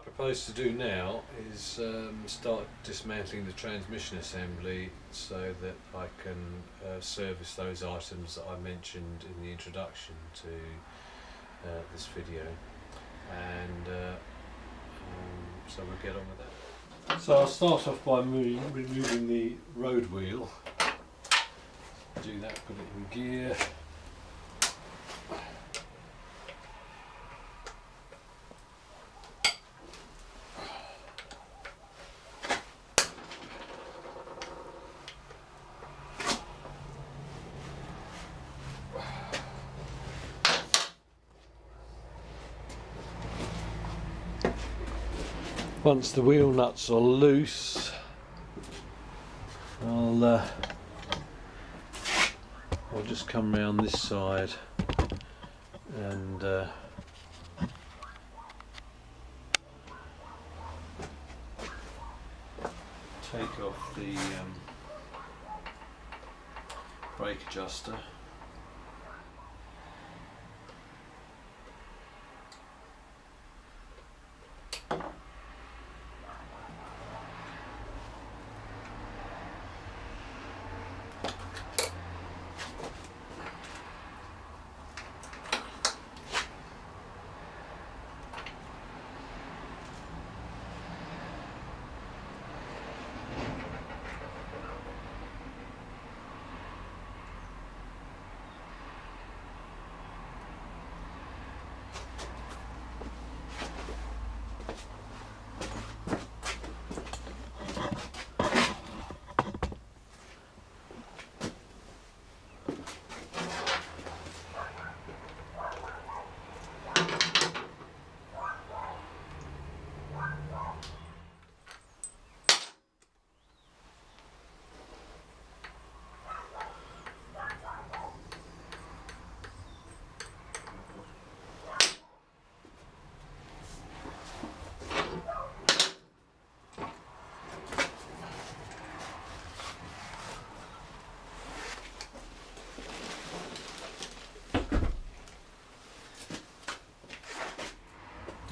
propose to do now is start dismantling the transmission assembly so that I can service those items that I mentioned in the introduction to this video, and so we'll get on with that. So I'll start off by removing the road wheel. Do that, put it in gear. Once the wheel nuts are loose, I'll just come round this side and take off the brake adjuster.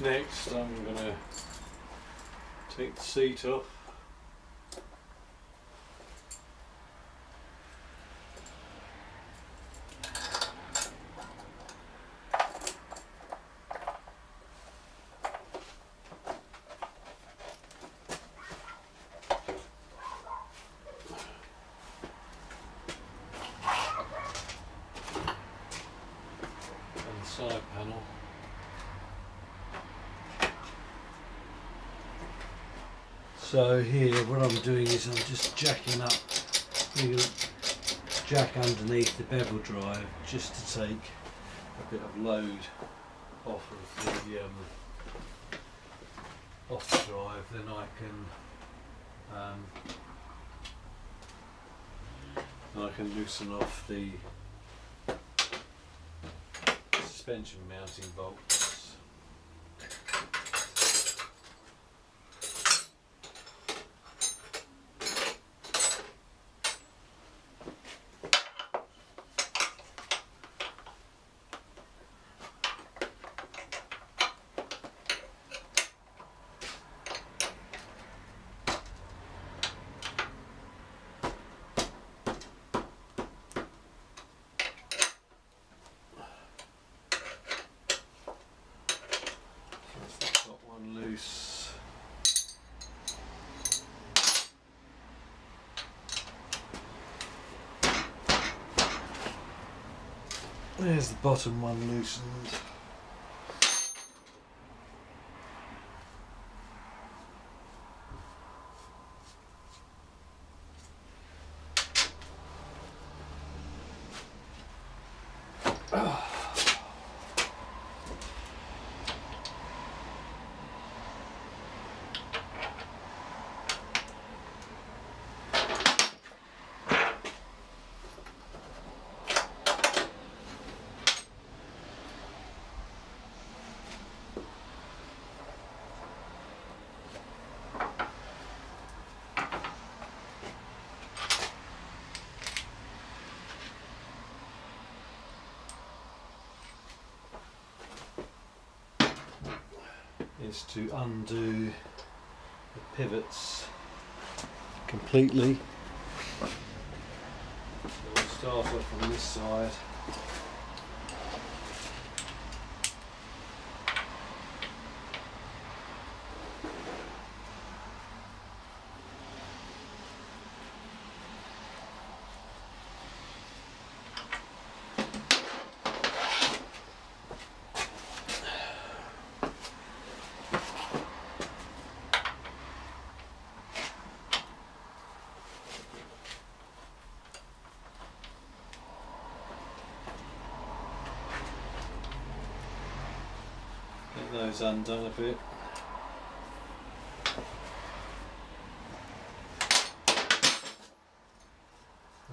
Next, I'm going to take the seat off. And the side panel. So here what I'm doing is I'm just jacking up, jack underneath the bevel drive just to take a bit of load off of the drive. Then I can loosen off the suspension mounting bolts. Loose. There's the bottom one loosened. is to undo the pivots completely. So we'll start off on this side. Get those undone a bit.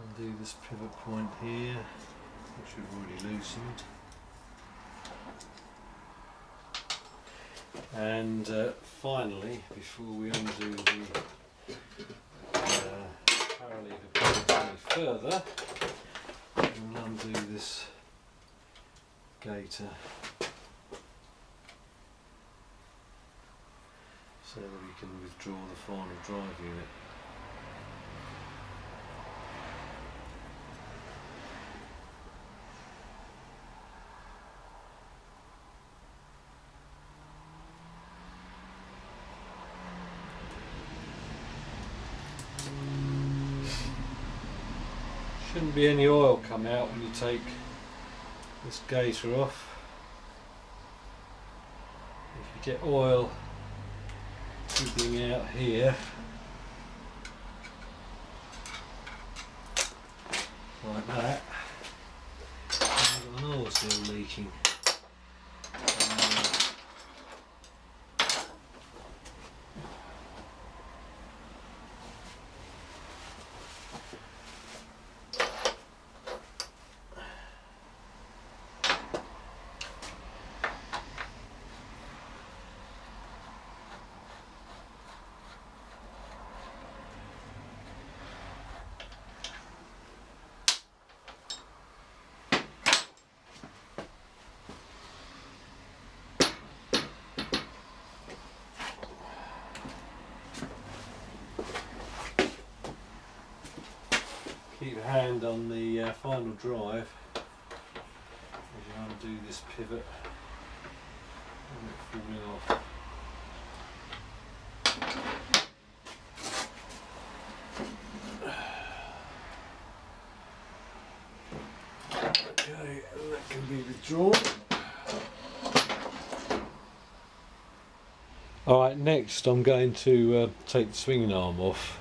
Undo this pivot point here, which we've already loosened. And finally, before we undo the power lever point any further, we'll undo this gaiter so that we can withdraw the final drive unit. Shouldn't be any oil come out when you take this gaiter off. If you get oil dribbling out here, like that, I've got an oil seal leaking. Keep a hand on the final drive as you undo this pivot and it falling off. Okay, and that can be withdrawn. Alright, next I'm going to take the swinging arm off.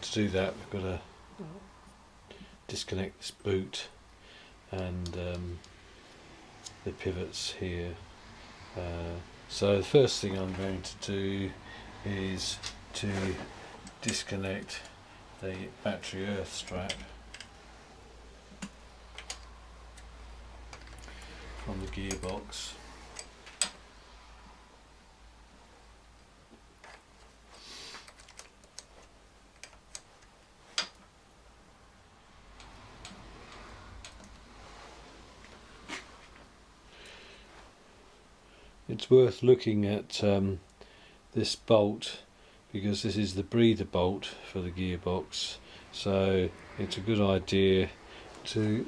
To do that we've got to disconnect this boot and the pivots here. So the first thing I'm going to do is to disconnect the battery earth strap from the gearbox. It's worth looking at this bolt because this is the breather bolt for the gearbox, so it's a good idea to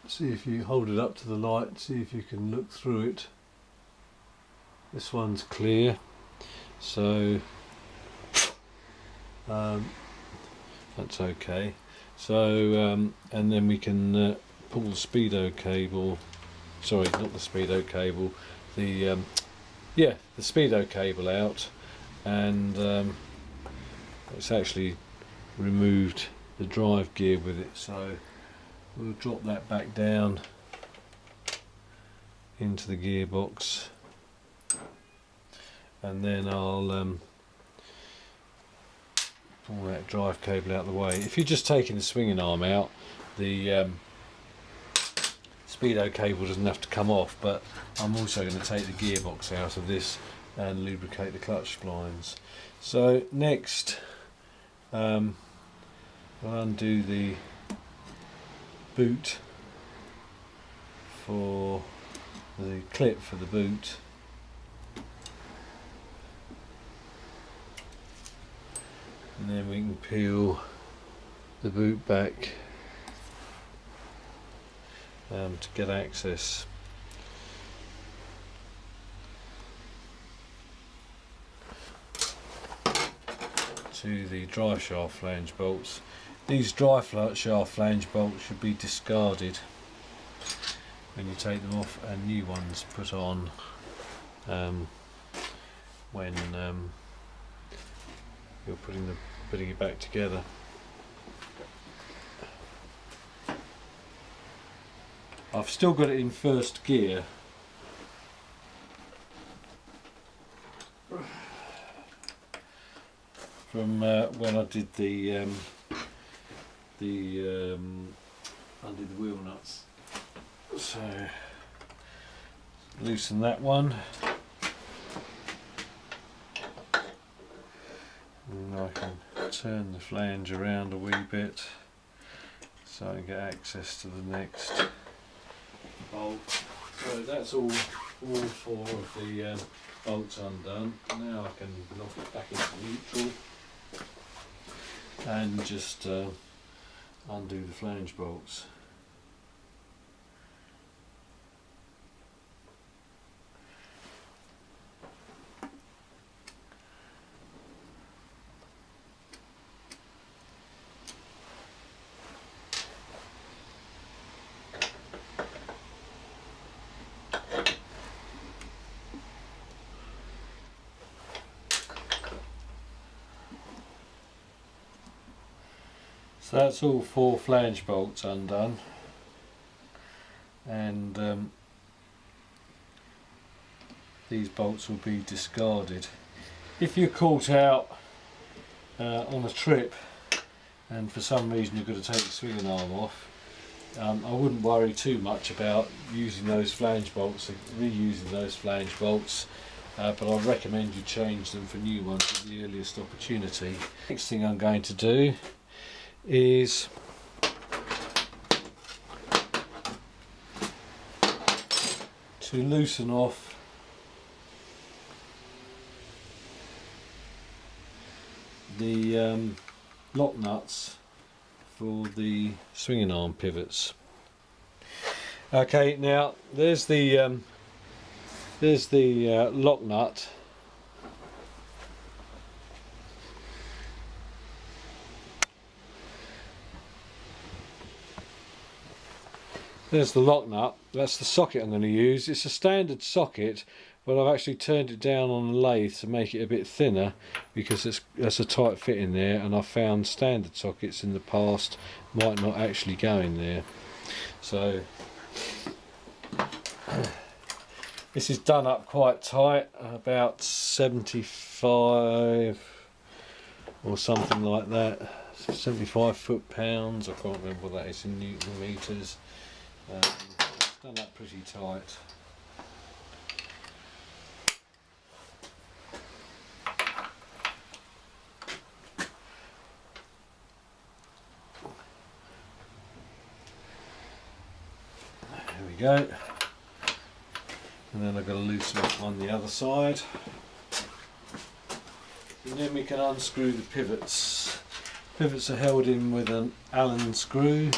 see if you hold it up to the light, see if you can look through it. This one's clear, so that's okay. So and then we can pull the speedo cable, sorry, not the speedo cable, the speedo cable out, and it's actually removed the drive gear with it, so we'll drop that back down into the gearbox, and then I'll pull that drive cable out of the way. If you're just taking the swinging arm out, the speedo cable doesn't have to come off, but I'm also going to take the gearbox out of this and lubricate the clutch splines. So next I'll undo the boot for the clip for the boot. And then we can peel the boot back to get access. To the dry shaft flange bolts. These dry shaft flange bolts should be discarded when you take them off and new ones put on when you're putting it back together. I've still got it in first gear. From when I did the undid the wheel nuts. So loosen that one. And I can turn the flange around a wee bit so I can get access to the next bolt. So that's all four of the bolts undone. Now I can knock it back into neutral and just undo the flange bolts. So that's all four flange bolts undone, and these bolts will be discarded. If you're caught out on a trip and for some reason you've got to take the swinging arm off, I wouldn't worry too much about using those flange bolts, reusing those flange bolts, but I'd recommend you change them for new ones at the earliest opportunity. Next thing I'm going to do is to loosen off the lock nuts for the swinging arm pivots. Okay, now there's the lock nut. There's the lock nut. That's the socket I'm going to use. It's a standard socket, but I've actually turned it down on the lathe to make it a bit thinner because that's a tight fit in there, and I've found standard sockets in the past might not actually go in there. So this is done up quite tight, about 75 or something like that, 75 foot-pounds. I can't remember what that is in Newton meters. It's done up pretty tight. There we go. And then I've got to loosen it on the other side. And then we can unscrew the pivots. Pivots are held in with an Allen screw.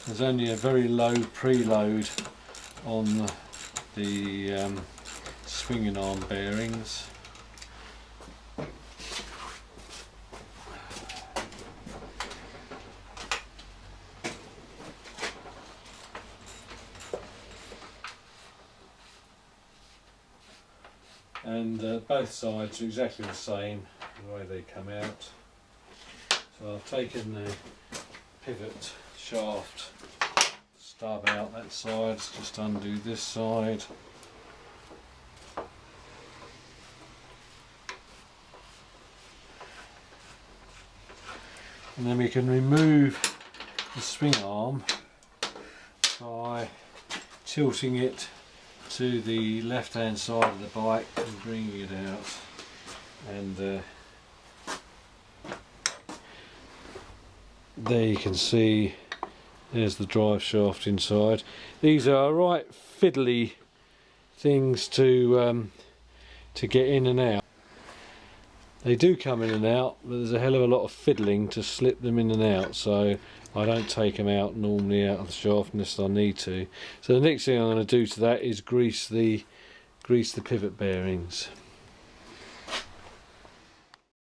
There's only a very low preload on the swinging arm bearings. And both sides are exactly the same, the way they come out. So I've taken the pivot shaft stub out that side, just undo this side. And then we can remove the swing arm by tilting it to the left hand side of the bike and bringing it out, and there you can see there's the drive shaft inside. These are right fiddly things to get in and out. They do come in and out, but there's a hell of a lot of fiddling to slip them in and out, so I don't take them out normally out of the shaft unless I need to. So the next thing I'm going to do to that is grease the pivot bearings.